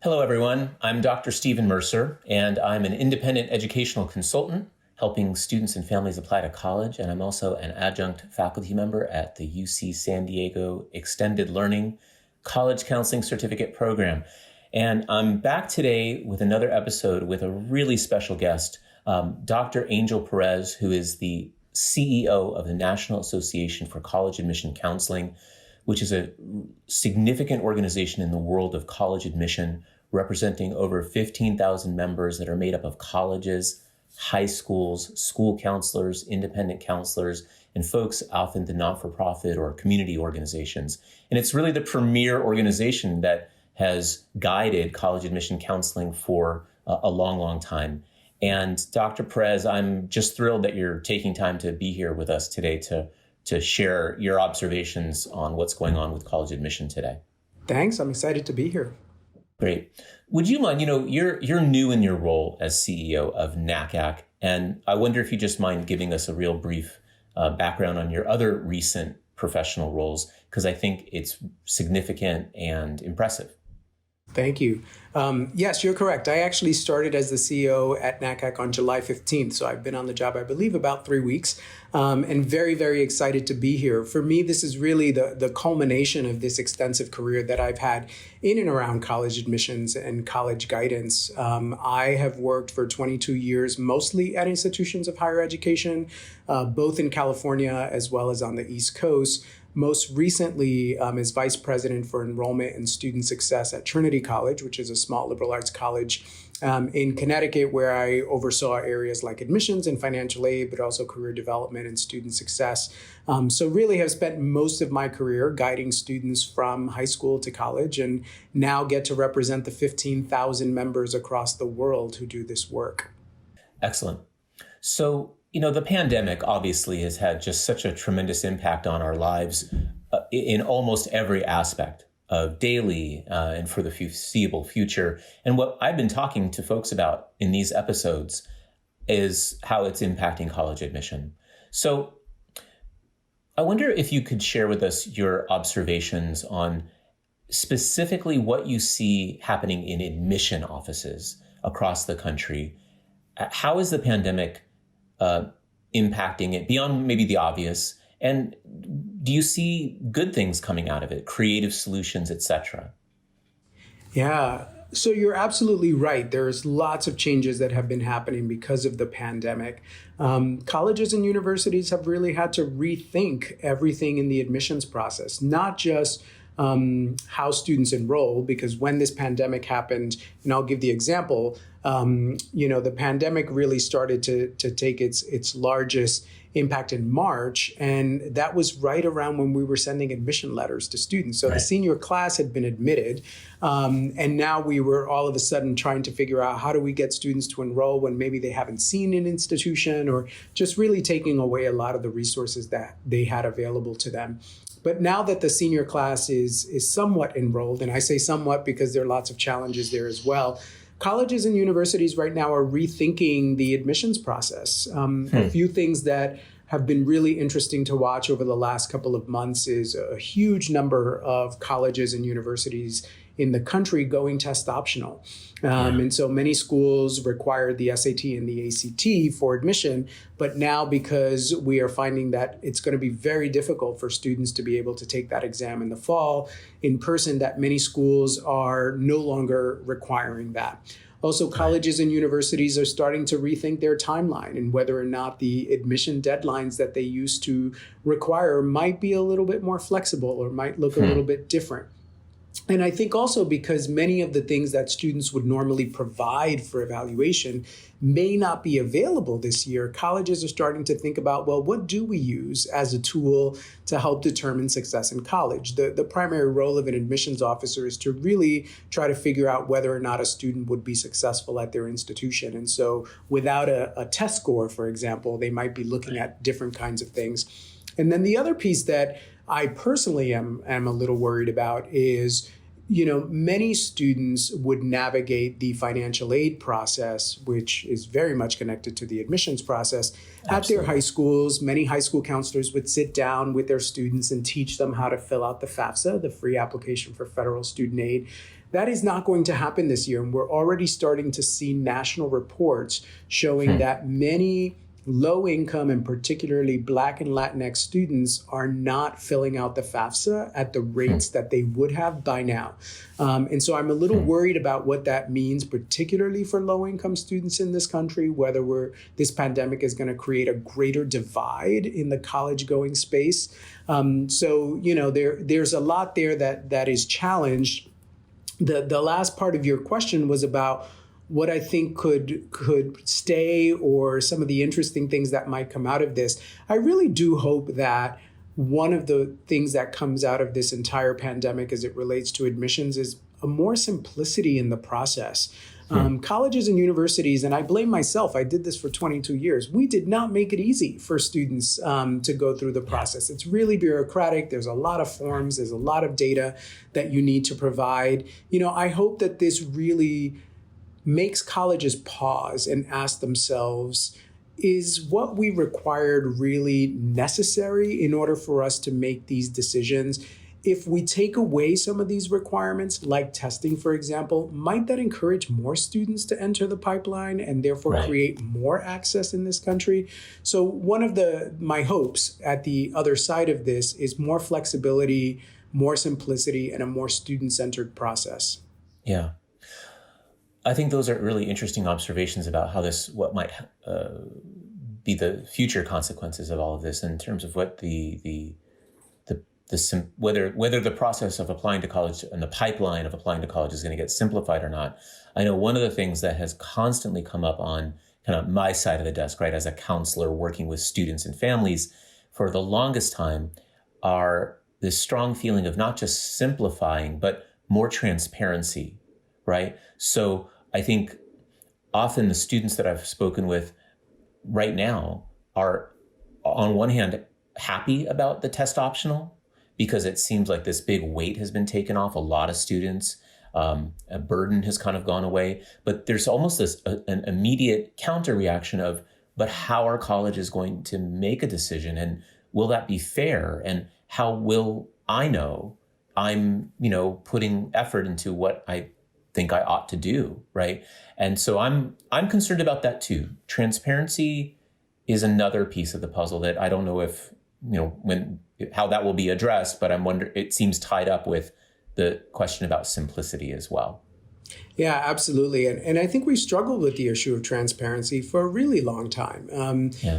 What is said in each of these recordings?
Hello, everyone. I'm Dr. Stephen Mercer, and I'm an independent educational consultant helping students and families apply to college. And I'm also an adjunct faculty member at the UC San Diego Extended Learning College Counseling Certificate Program. And I'm back today with another episode with a really special guest, Dr. Angel Perez, who is the CEO of the National Association for College Admission Counseling, which is a significant organization in the world of college admission, representing over 15,000 members that are made up of colleges, high schools, school counselors, independent counselors, and folks often the not-for-profit or community organizations. And it's really the premier organization that has guided college admission counseling for a long, long time. And Dr. Perez, I'm just thrilled that you're taking time to be here with us today to share your observations on what's going on with college admission today. Thanks. I'm excited to be here. Great. Would you mind, you're new in your role as CEO of NACAC, and I wonder if you just mind giving us a real brief background on your other recent professional roles, because I think it's significant and impressive. Thank you. Yes, you're correct. I actually started as the CEO at NACAC on July 15th. So I've been on the job, I believe, about 3 weeks, and very, very excited to be here. For me, this is really the culmination of this extensive career that I've had in and around college admissions and college guidance. I have worked for 22 years, mostly at institutions of higher education, both in California as well as on the East Coast. Most recently as Vice President for Enrollment and Student Success at Trinity College, which is a small liberal arts college in Connecticut, where I oversaw areas like admissions and financial aid, but also career development and student success. So really have spent most of my career guiding students from high school to college, and now get to represent the 15,000 members across the world who do this work. Excellent. So, the pandemic obviously has had just such a tremendous impact on our lives in almost every aspect of daily and for the foreseeable future. And what I've been talking to folks about in these episodes is how it's impacting college admission. So I wonder if you could share with us your observations on specifically what you see happening in admission offices across the country. How is the pandemic impacting it beyond maybe the obvious? And do you see good things coming out of it, creative solutions, et cetera? Yeah, so you're absolutely right. There's lots of changes that have been happening because of the pandemic. Colleges and universities have really had to rethink everything in the admissions process, not just how students enroll, because when this pandemic happened, and I'll give the example, the pandemic really started to take its largest impact in March, and that was right around when we were sending admission letters to students. So The senior class had been admitted, and now we were all of a sudden trying to figure out how do we get students to enroll when maybe they haven't seen an institution, or just really taking away a lot of the resources that they had available to them. But now that the senior class is somewhat enrolled, and I say somewhat because there are lots of challenges there as well, colleges and universities right now are rethinking the admissions process. A few things that have been really interesting to watch over the last couple of months is a huge number of colleges and universities in the country going test optional. And so many schools require the SAT and the ACT for admission, but now because we are finding that it's going to be very difficult for students to be able to take that exam in the fall in person, that many schools are no longer requiring that. Also, colleges and universities are starting to rethink their timeline and whether or not the admission deadlines that they used to require might be a little bit more flexible or might look a little bit different. And I think also because many of the things that students would normally provide for evaluation may not be available this year, colleges are starting to think about, well, what do we use as a tool to help determine success in college? The primary role of an admissions officer is to really try to figure out whether or not a student would be successful at their institution. And so without a test score, for example, they might be looking at different kinds of things. And then the other piece that I personally am a little worried about is, many students would navigate the financial aid process, which is very much connected to the admissions process, at their high schools. Many high school counselors would sit down with their students and teach them how to fill out the FAFSA, the free application for federal student aid. That is not going to happen this year. And we're already starting to see national reports showing that many low income and particularly Black and Latinx students are not filling out the FAFSA at the rates that they would have by now. And so I'm a little worried about what that means, particularly for low income students in this country, whether this pandemic is going to create a greater divide in the college going space. So, there's a lot there that is challenged. The last part of your question was about what I think could stay or some of the interesting things that might come out of this. I really do hope that one of the things that comes out of this entire pandemic as it relates to admissions is a more simplicity in the process. Colleges and universities, and I blame myself, I did this for 22 years. We did not make it easy for students to go through the process. It's really bureaucratic. There's a lot of forms. There's a lot of data that you need to provide. I hope that this really makes colleges pause and ask themselves, is what we required really necessary in order for us to make these decisions? If we take away some of these requirements, like testing, for example, might that encourage more students to enter the pipeline and therefore create more access in this country? So one of my hopes at the other side of this is more flexibility, more simplicity, and a more student-centered process. Yeah. I think those are really interesting observations about how what might be the future consequences of all of this in terms of what whether the process of applying to college and the pipeline of applying to college is going to get simplified or not. I know one of the things that has constantly come up on kind of my side of the desk, right, as a counselor working with students and families for the longest time are this strong feeling of not just simplifying, but more transparency, right? So I think often the students that I've spoken with right now are, on one hand, happy about the test optional because it seems like this big weight has been taken off a lot of students. A burden has kind of gone away. But there's almost an immediate counter reaction of, but how are colleges going to make a decision? And will that be fair? And how will I know I'm, putting effort into what I think I ought to do, right? And so I'm concerned about that too. Transparency is another piece of the puzzle that I don't know if, how that will be addressed, but I'm wondering, it seems tied up with the question about simplicity as well. Yeah, absolutely. And I think we struggled with the issue of transparency for a really long time.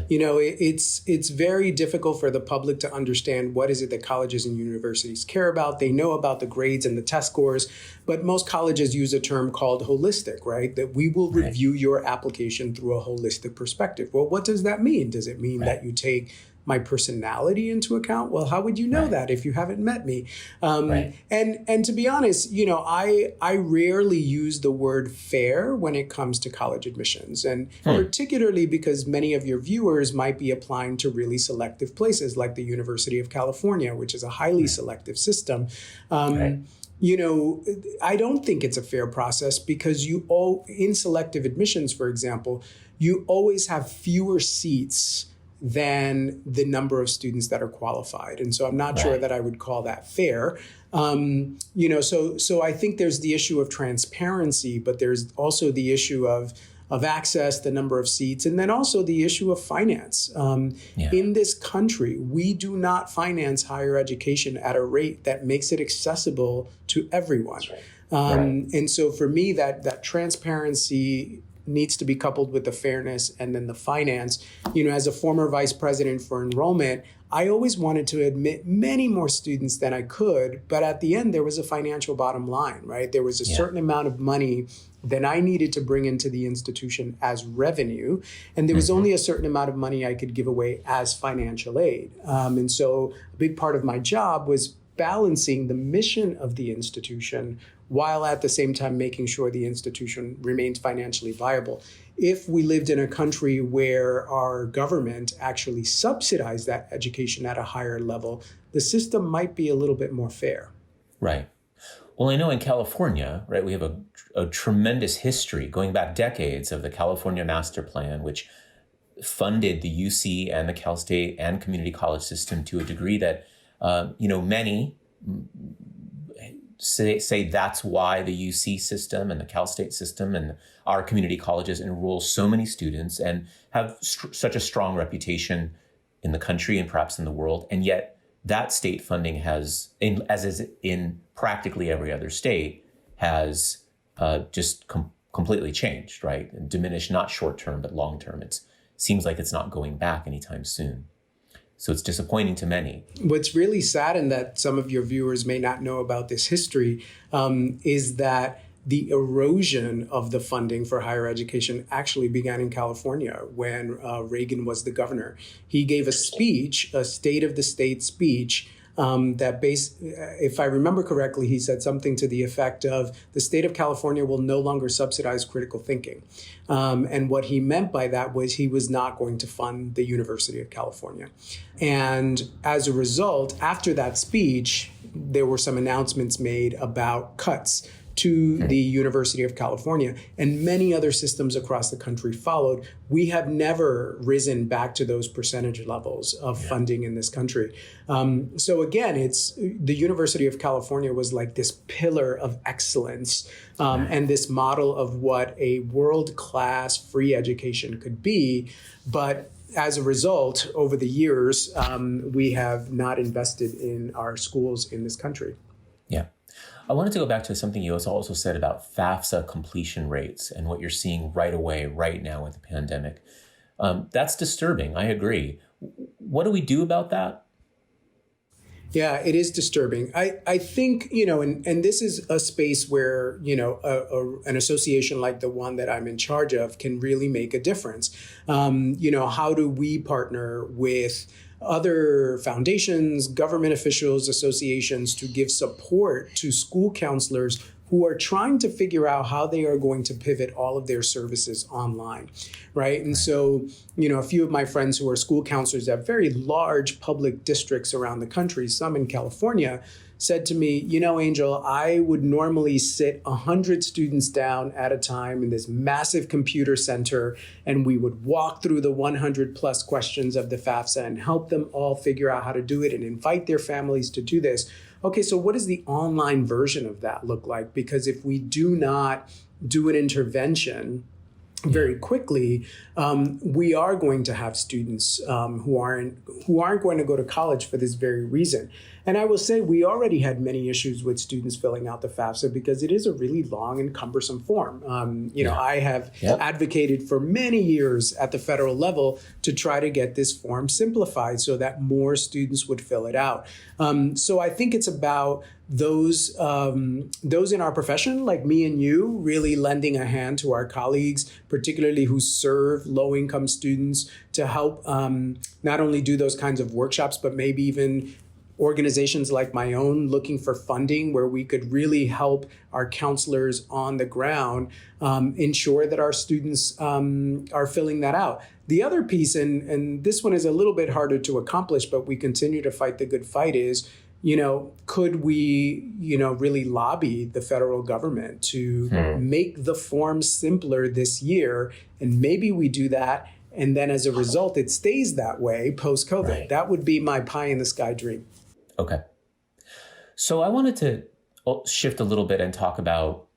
It's very difficult for the public to understand what is it that colleges and universities care about. They know about the grades and the test scores, but most colleges use a term called holistic, right? That we will review your application through a holistic perspective. Well, what does that mean? Does it mean that you take my personality into account? Well, how would you know that if you haven't met me? And to be honest, I rarely use the word fair when it comes to college admissions, and particularly because many of your viewers might be applying to really selective places like the University of California, which is a highly selective system. I don't think it's a fair process because in selective admissions, for example, you always have fewer seats than the number of students that are qualified. And so I'm not sure that I would call that fair. So I think there's the issue of transparency, but there's also the issue of access, the number of seats, and then also the issue of finance. In this country, we do not finance higher education at a rate that makes it accessible to everyone. And so for me, that transparency needs to be coupled with the fairness and then the finance. As a former vice president for enrollment, I always wanted to admit many more students than I could, but at the end, there was a financial bottom line, right? There was a certain amount of money that I needed to bring into the institution as revenue, and there was only a certain amount of money I could give away as financial aid. And so a big part of my job was balancing the mission of the institution while at the same time making sure the institution remained financially viable. If we lived in a country where our government actually subsidized that education at a higher level, the system might be a little bit more fair. Right. Well, I know in California, right, we have a tremendous history going back decades of the California Master Plan, which funded the UC and the Cal State and community college system to a degree that, many say that's why the UC system and the Cal State system and our community colleges enroll so many students and have such a strong reputation in the country and perhaps in the world. And yet that state funding has, as is in practically every other state, has just completely changed, right? And diminished, not short term, but long term. It seems like it's not going back anytime soon. So it's disappointing to many. What's really sad, and that some of your viewers may not know about this history, is that the erosion of the funding for higher education actually began in California when Reagan was the governor. He gave a speech, a State of the State speech, if I remember correctly, he said something to the effect of the state of California will no longer subsidize critical thinking. And what he meant by that was he was not going to fund the University of California. And as a result, after that speech, there were some announcements made about cuts to the University of California, and many other systems across the country followed. We have never risen back to those percentage levels of funding in this country. So again, it's the University of California was like this pillar of excellence and this model of what a world-class free education could be. But as a result, over the years, we have not invested in our schools in this country. Yeah. I wanted to go back to something you also said about FAFSA completion rates and what you're seeing right away, right now with the pandemic. That's disturbing. I agree. What do we do about that? Yeah, it is disturbing. I think, and this is a space where, an association like the one that I'm in charge of can really make a difference. How do we partner with other foundations, government officials, associations to give support to school counselors who are trying to figure out how they are going to pivot all of their services online, right? And so, a few of my friends who are school counselors at very large public districts around the country, some in California, said to me, Angel, I would normally sit 100 students down at a time in this massive computer center, and we would walk through the 100 plus questions of the FAFSA and help them all figure out how to do it and invite their families to do this. Okay, so what does the online version of that look like? Because if we do not do an intervention very quickly, we are going to have students who aren't going to go to college for this very reason. And I will say we already had many issues with students filling out the FAFSA because it is a really long and cumbersome form. I have advocated for many years at the federal level to try to get this form simplified so that more students would fill it out. So I think it's about those in our profession, like me and you, really lending a hand to our colleagues, particularly who serve low-income students, to help not only do those kinds of workshops, but maybe even organizations like my own looking for funding where we could really help our counselors on the ground ensure that our students are filling that out. The other piece, and this one is a little bit harder to accomplish, but we continue to fight the good fight, is could we, really lobby the federal government to make the form simpler this year? And maybe we do that. And then as a result, it stays that way post-COVID. Right. That would be my pie in the sky dream. Okay. So I wanted to shift a little bit and talk about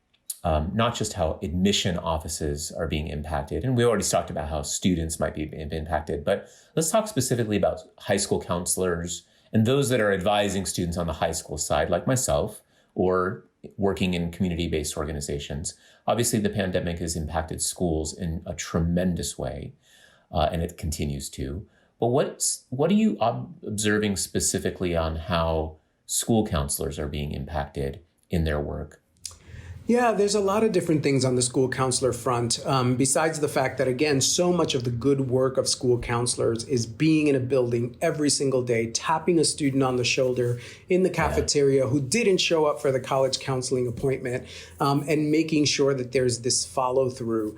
not just how admission offices are being impacted. And we already talked about how students might be impacted, but let's talk specifically about high school counselors and those that are advising students on the high school side, like myself, or working in community-based organizations. Obviously, the pandemic has impacted schools in a tremendous way, and it continues to. But what are you observing specifically on how school counselors are being impacted in their work? Yeah, there's a lot of different things on the school counselor front. Besides the fact that, again, so much of the good work of school counselors is being in a building every single day, tapping a student on the shoulder in the cafeteria who didn't show up for the college counseling appointment, and making sure that there's this follow through.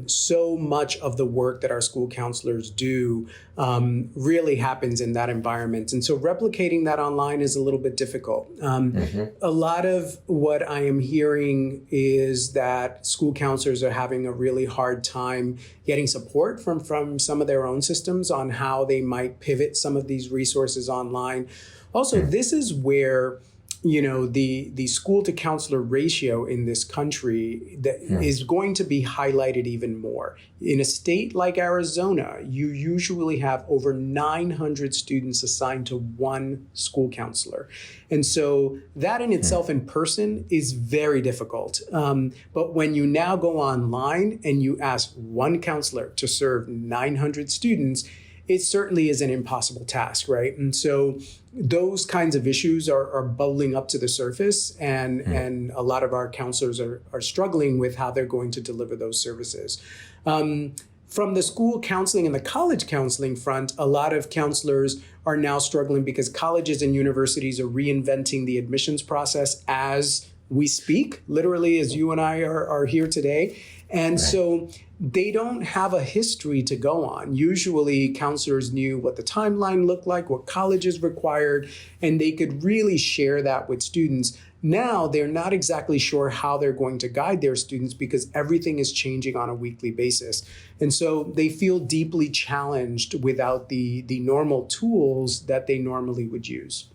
So much of the work that our school counselors do really happens in that environment. And so replicating that online is a little bit difficult. A lot of what I am hearing is that school counselors are having a really hard time getting support from some of their own systems on how they might pivot some of these resources online. Also, this is where the school to counselor ratio in this country that is going to be highlighted even more. In a state like Arizona, you usually have over 900 students assigned to one school counselor. And so that in itself in person is very difficult. But when you now go online and you ask one counselor to serve 900 students, it certainly is an impossible task, right? And so those kinds of issues are bubbling up to the surface, and a lot of our counselors are struggling with how they're going to deliver those services. From the school counseling and the college counseling front, a lot of counselors are now struggling because colleges and universities are reinventing the admissions process as we speak, literally as you and I are here today. And so they don't have a history to go on. Usually counselors knew what the timeline looked like, what colleges required, and they could really share that with students. Now they're not exactly sure how they're going to guide their students because everything is changing on a weekly basis. And so they feel deeply challenged without the normal tools that they normally would use.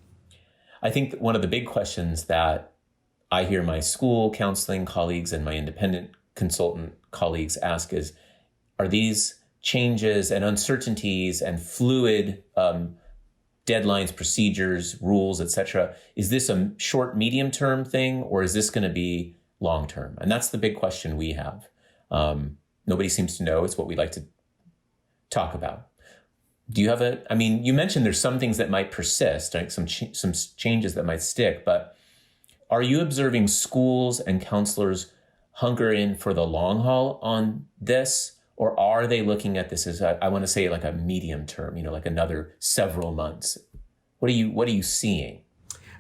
I think one of the big questions that I hear my school counseling colleagues and my independent consultant colleagues ask is, are these changes and uncertainties and fluid deadlines, procedures, rules, et cetera, is this a short, medium term thing, or is this going to be long term? And that's the big question we have. Nobody seems to know. It's what we like to talk about. Do you have you mentioned there's some things that might persist, like some changes that might stick, but are you observing schools and counselors hunker in for the long haul on this? Or are they looking at this as, I want to say like a medium term, like another several months? What are you seeing?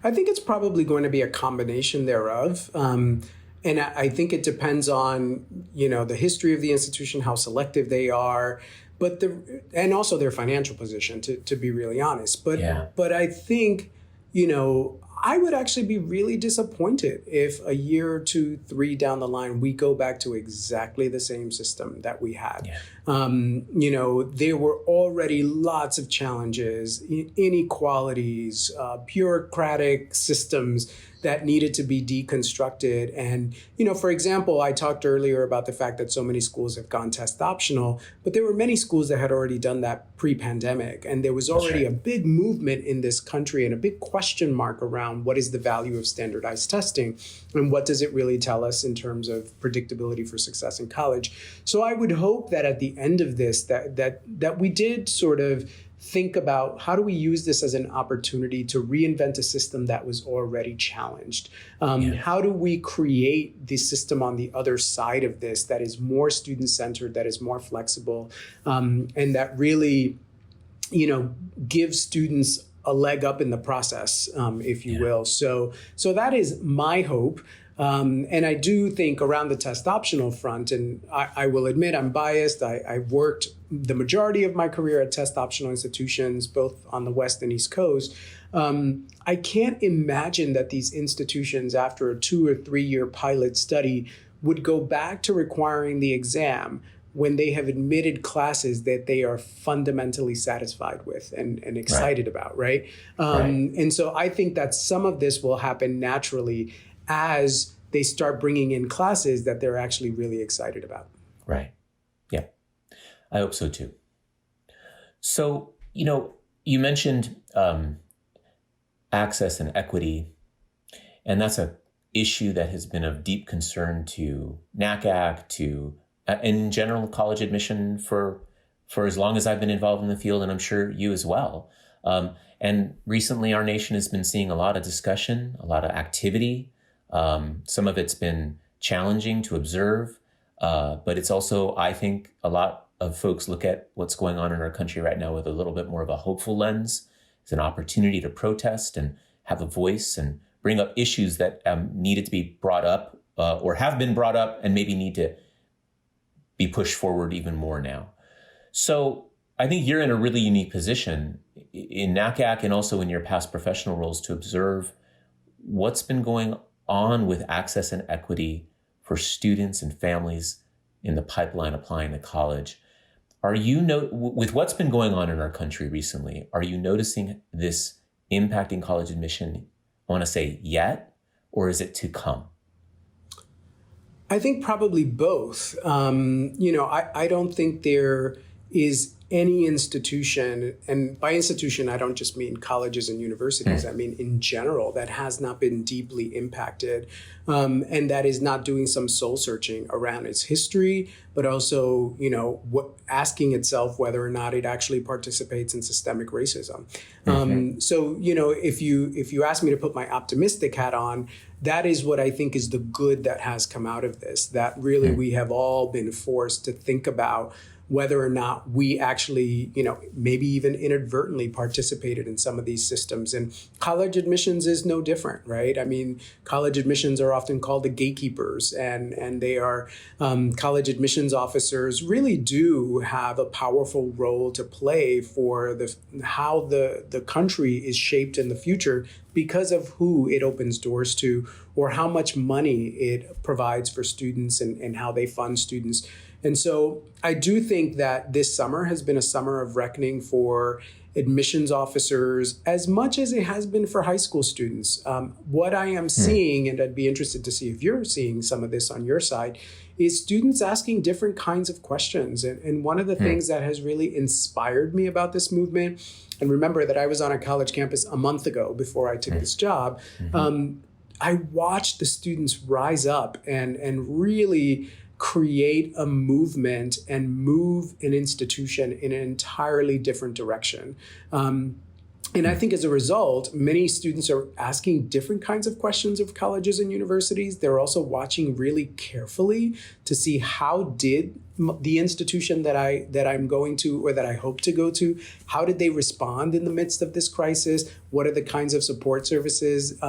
I think it's probably going to be a combination thereof. And I think it depends on, the history of the institution, how selective they are, and also their financial position, to be really honest. But I think, I would actually be really disappointed if a year or 2, 3 down the line, we go back to exactly the same system that we had. Yeah. There were already lots of challenges, inequalities, bureaucratic systems that needed to be deconstructed. And, for example, I talked earlier about the fact that so many schools have gone test optional, but there were many schools that had already done that pre-pandemic. And there was already a big movement in this country and a big question mark around what is the value of standardized testing and what does it really tell us in terms of predictability for success in college. So I would hope that at the end of this, that we did sort of think about how do we use this as an opportunity to reinvent a system that was already challenged? How do we create the system on the other side of this that is more student-centered, that is more flexible, and that really, gives students a leg up in the process, if you will. So that is my hope. And I do think around the test optional front, and I will admit I'm biased. I've worked the majority of my career at test optional institutions, both on the West and East Coast. I can't imagine that these institutions, after a 2 or 3 year pilot study, would go back to requiring the exam when they have admitted classes that they are fundamentally satisfied with and excited about, right? And so I think that some of this will happen naturally as they start bringing in classes that they're actually really excited about. Right. Yeah. I hope so too. So, you mentioned access and equity, and that's an issue that has been of deep concern to NACAC, to in general college admission for as long as I've been involved in the field, and I'm sure you as well. And recently our nation has been seeing a lot of discussion, a lot of activity. Some of it's been challenging to observe, but it's also, I think, a lot of folks look at what's going on in our country right now with a little bit more of a hopeful lens. It's an opportunity to protest and have a voice and bring up issues that needed to be brought up or have been brought up and maybe need to be pushed forward even more now. So I think you're in a really unique position in NACAC and also in your past professional roles to observe what's been going on with access and equity for students and families in the pipeline applying to college. Are you with what's been going on in our country recently, are you noticing this impacting college admission want to say yet, or is it to come? I think probably both. I don't think there is any institution, and by institution, I don't just mean colleges and universities, I mean in general, that has not been deeply impacted and that is not doing some soul searching around its history, but also, asking itself whether or not it actually participates in systemic racism. If you ask me to put my optimistic hat on, that is what I think is the good that has come out of this, that really we have all been forced to think about whether or not we actually, maybe even inadvertently participated in some of these systems. And college admissions is no different, right? I mean, college admissions are often called the gatekeepers, and they are college admissions officers really do have a powerful role to play for how the country is shaped in the future because of who it opens doors to or how much money it provides for students and how they fund students. And so I do think that this summer has been a summer of reckoning for admissions officers as much as it has been for high school students. What I am seeing, and I'd be interested to see if you're seeing some of this on your side, is students asking different kinds of questions. And one of the things that has really inspired me about this movement, and remember that I was on a college campus a month ago before I took this job, I watched the students rise up and really create a movement and move an institution in an entirely different direction. And I think as a result, many students are asking different kinds of questions of colleges and universities. They're also watching really carefully to see how did the institution that I'm going to or that I hope to go to, how did they respond in the midst of this crisis? What are the kinds of support services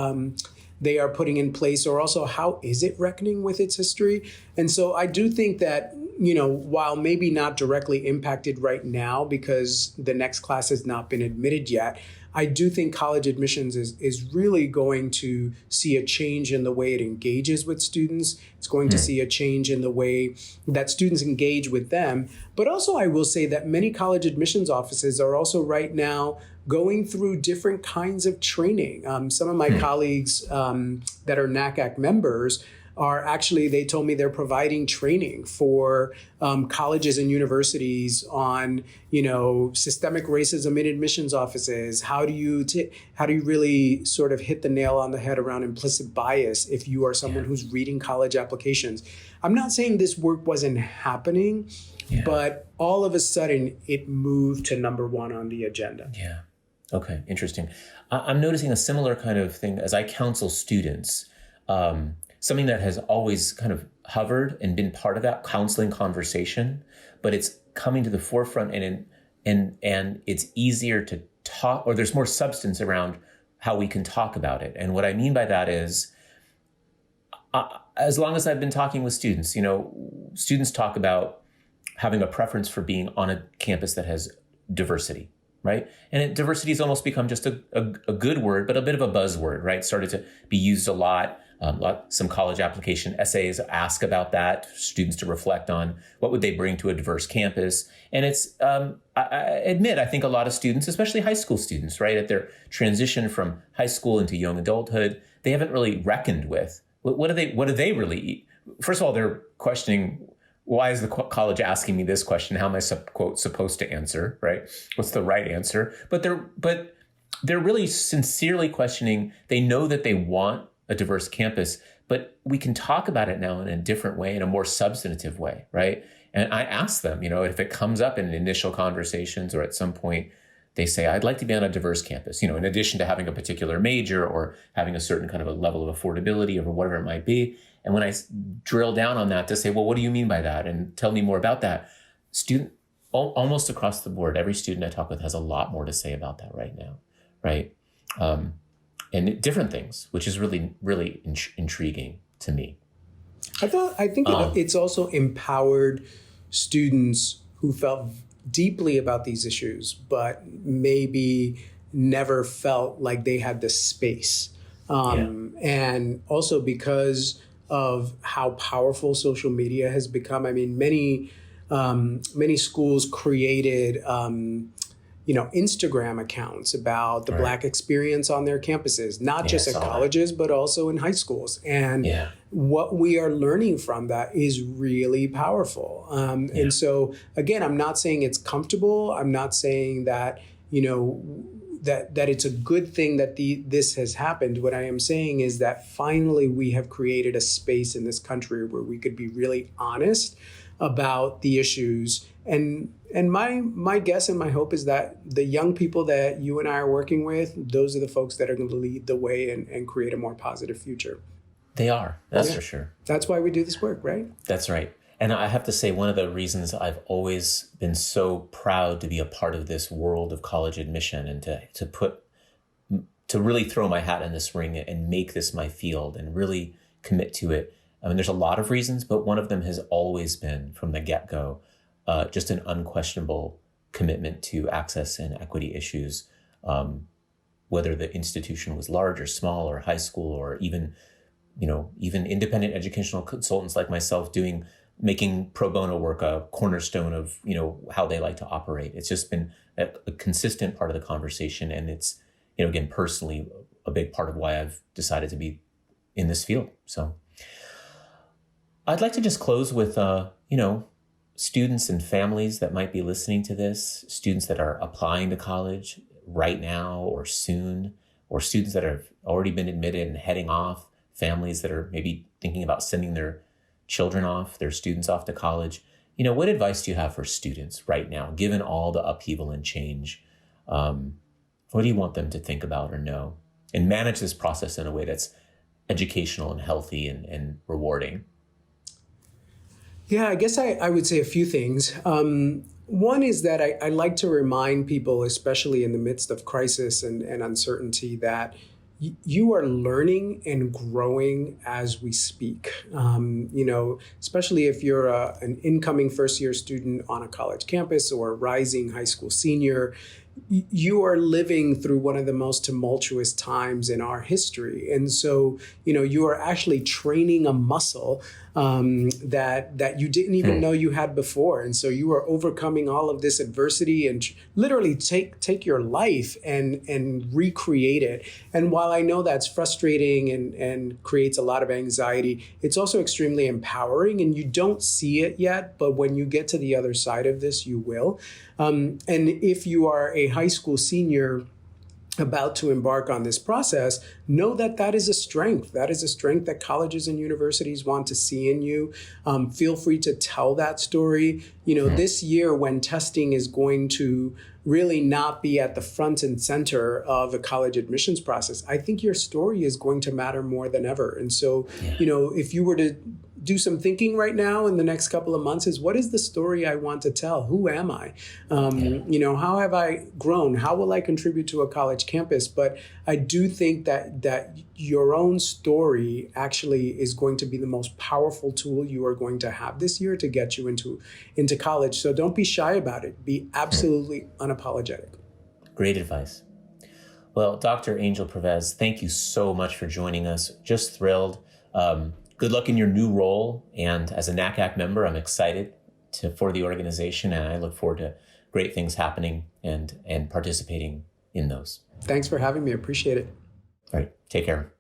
they are putting in place, or also how is it reckoning with its history? And so I do think that, while maybe not directly impacted right now because the next class has not been admitted yet, I do think college admissions is really going to see a change in the way it engages with students. It's going to see a change in the way that students engage with them. But also I will say that many college admissions offices are also right now going through different kinds of training. Some of my colleagues that are NACAC members are actually, they told me they're providing training for colleges and universities on, systemic racism in admissions offices. How do you really sort of hit the nail on the head around implicit bias if you are someone who's reading college applications? I'm not saying this work wasn't happening, but all of a sudden it moved to number one on the agenda. Yeah. Okay. Interesting. I'm noticing a similar kind of thing as I counsel students. Something that has always kind of hovered and been part of that counseling conversation, but it's coming to the forefront and it's easier to talk, or there's more substance around how we can talk about it. And what I mean by that is, as long as I've been talking with students, students talk about having a preference for being on a campus that has diversity, right? And diversity has almost become just a good word, but a bit of a buzzword, right? Started to be used a lot. Some college application essays ask about that, students to reflect on what would they bring to a diverse campus. And it's, I admit, I think a lot of students, especially high school students, right, at their transition from high school into young adulthood, they haven't really reckoned with what do they really eat? First of all, they're questioning, why is the college asking me this question? How am I quote supposed to answer, right? What's the right answer? But they're really sincerely questioning. They know that they want a diverse campus, but we can talk about it now in a different way, in a more substantive way, right? And I ask them, if it comes up in initial conversations or at some point they say, I'd like to be on a diverse campus, in addition to having a particular major or having a certain kind of a level of affordability or whatever it might be. And when I drill down on that to say, well, what do you mean by that? And tell me more about that. Almost across the board, every student I talk with has a lot more to say about that right now, right? And different things, which is really, really intriguing to me. I think it's also empowered students who felt deeply about these issues, but maybe never felt like they had the space. And also because of how powerful social media has become. I mean, many schools created Instagram accounts about the Right. Black experience on their campuses, not just I at saw that. colleges, but also in high schools. And Yeah. what we are learning from that is really powerful. And so, again, I'm not saying it's comfortable. I'm not saying that, that it's a good thing that this has happened. What I am saying is that finally we have created a space in this country where we could be really honest about the issues. And my guess and my hope is that the young people that you and I are working with, those are the folks that are going to lead the way and create a more positive future. They are. That's for sure. That's why we do this work, right? That's right. And I have to say, one of the reasons I've always been so proud to be a part of this world of college admission and to really throw my hat in this ring and make this my field and really commit to it. I mean, there's a lot of reasons, but one of them has always been from the get-go, just an unquestionable commitment to access and equity issues, whether the institution was large or small or high school or even independent educational consultants like myself making pro bono work a cornerstone of, how they like to operate. It's just been a consistent part of the conversation. And it's, again, personally, a big part of why I've decided to be in this field. So I'd like to just close with, students and families that might be listening to this, students that are applying to college right now or soon, or students that have already been admitted and heading off, families that are maybe thinking about sending their children off, their students off to college. What advice do you have for students right now, given all the upheaval and change? What do you want them to think about or know and manage this process in a way that's educational and healthy and rewarding? Yeah, I guess I would say a few things. One is that I like to remind people, especially in the midst of crisis and uncertainty, that you are learning and growing as we speak. Especially if you're an incoming first-year student on a college campus or a rising high school senior, you are living through one of the most tumultuous times in our history. And so, you are actually training a muscle that you didn't even know you had before. And so you are overcoming all of this adversity and literally take your life and recreate it. And while I know that's frustrating and creates a lot of anxiety, it's also extremely empowering, and you don't see it yet, but when you get to the other side of this, you will. And if you are a high school senior about to embark on this process, know that that is a strength. That is a strength that colleges and universities want to see in you. Feel free to tell that story. This year when testing is going to really not be at the front and center of a college admissions process, I think your story is going to matter more than ever. And so, if you were to do some thinking right now in the next couple of months, is what is the story I want to tell? Who am I? How have I grown? How will I contribute to a college campus? But I do think that your own story actually is going to be the most powerful tool you are going to have this year to get you into college. So don't be shy about it. Be absolutely unapologetic. Great advice. Well, Dr. Angel Pervez, thank you so much for joining us. Just thrilled. Good luck in your new role. And as a NACAC member, I'm excited for the organization, and I look forward to great things happening and participating in those. Thanks for having me. Appreciate it. All right. Take care.